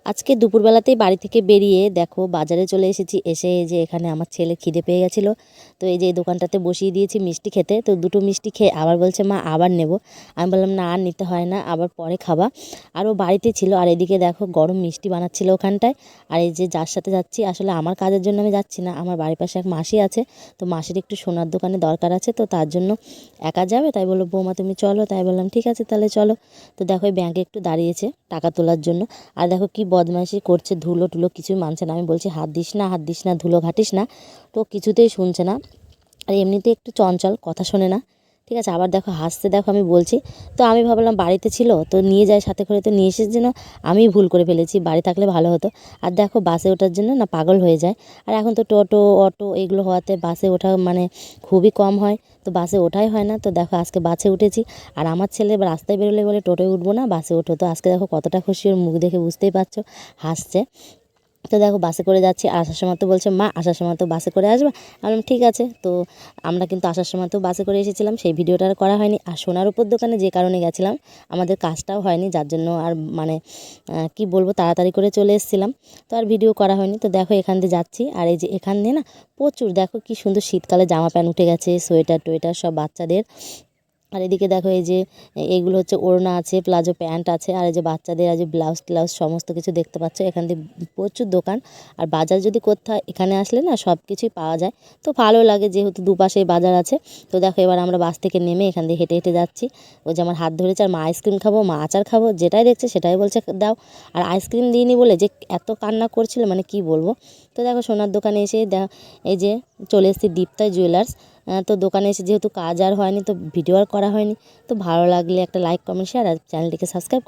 আজকে দুপুরবেলাতেই বাড়ি থেকে বেরিয়ে দেখো বাজারে চলে এসেছি। এসে এই যে এখানে আমার ছেলে খিদে পেয়ে গেছিলো, তো এই যে এই দোকানটাতে বসিয়ে দিয়েছি মিষ্টি খেতে। তো দুটো মিষ্টি খেয়ে আবার বলছে মা আবার নেব। আমি বললাম না আর নিতে হয় না, আবার পরে খাবা। আর ও বাড়িতে ছিল, আর এদিকে দেখো গরম মিষ্টি বানাচ্ছিল ওখানটায়। আর এই যে যার সাথে যাচ্ছি, আসলে আমার কাজের জন্য আমি যাচ্ছি না, আমার বাড়ির পাশে এক মাসি আছে, তো মাসির একটু সোনার দোকানে দরকার আছে, তো তার জন্য একা যাবে। তাই বললো বৌমা তুমি চলো, তাই বললাম ঠিক আছে তাহলে চলো। তো দেখো এই ব্যাংকে একটু দাঁড়িয়েছে টাকা তোলার জন্য। আর দেখো কি বদমাইশি করছে, ধুলো টুলো কিছুই মানছে না। আমি বলছি হাত দিস না, হাত দিস না, ধুলো ঘাটিস না, তো কিছুতেই শুনছে না। আর এমনিতে একটু চঞ্চল, কথা শোনে না। ঠিক আছে, আবার দেখো হাসতে, দেখো আমি বলছি। তো আমি ভাবলাম বাড়িতে ছিল তো নিয়ে যায় সাথে করে, তো নিয়ে এসেছে যেন আমি ভুল করে ফেলেছি, বাড়ি থাকলে ভালো হতো। আর দেখো বাসে ওঠার জন্য না পাগল হয়ে যায়। আর এখন তো টোটো অটো এগুলো হওয়াতে বাসে ওঠা মানে খুবই কম হয়, তো বাসে ওঠাই হয় না। তো দেখো আজকে বাসে উঠেছি। আর আমার ছেলে রাস্তায় বেরোলে বলে টোটোয় উঠবো না, বাসে ওঠো। তো আজকে দেখো কতটা খুশি, ওর মুখ দেখে বুঝতেই পারছো, হাসছে। তো দেখো বাসে করে যাচ্ছি, আর আসার সময় তো বলছে মা আসার সময় তো বাসে করে আসবে। আমি বললাম ঠিক আছে। তো আমরা কিন্তু আসার সময় তো বাসে করে এসেছিলাম, সেই ভিডিওটা আর করা হয়নি। আর সোনার উপর দোকানে যে কারণে গেছিলাম আমাদের কাজটাও হয়নি, যার জন্য আর মানে কি বলবো, তাড়াতাড়ি করে চলে এসেছিলাম, তো আর ভিডিও করা হয়নি। তো দেখো এখান দিয়ে যাচ্ছি, আর এই যে এখান দিয়ে না প্রচুর দেখো কি সুন্দর শীতকালে জামা প্যান্ট উঠে গেছে, সোয়েটার টোয়েটার সব বাচ্চাদের। আর এদিকে দেখো এই যে এইগুলো হচ্ছে ওড়না আছে, প্লাজো প্যান্ট আছে, আর এই যে বাচ্চাদের আছে ব্লাউজ ট্লাউজ সমস্ত কিছু দেখতে পাচ্ছ। এখান দিয়ে প্রচুর দোকান। আর বাজার যদি করতে হয় এখানে আসলে না সব কিছুই পাওয়া যায়, তো ভালো লাগে যেহেতু দুপাশেই বাজার আছে। তো দেখো এবার আমরা বাস থেকে নেমে এখান দিয়ে হেঁটে হেঁটে যাচ্ছি। ও যে আমার হাত ধরেছে, আর মা আইসক্রিম খাবো, মা আচার খাবো, যেটাই দেখছে সেটাই বলছে দাও। আর আইসক্রিম দিইনি বলে যে এত কান্না করছিল মানে কি বলবো। তো দেখো সোনার দোকানে এসে এই যে চলে এসেছি দীপ্তা জুয়েলার্স। তো দোকানে এসে যেহেতু কাজ আর হয়নি, তো ভিডিও আর করা হয়নি। তো ভালো লাগলে একটা লাইক কমেন্ট শেয়ার আর চ্যানেলটিকে সাবস্ক্রাইব।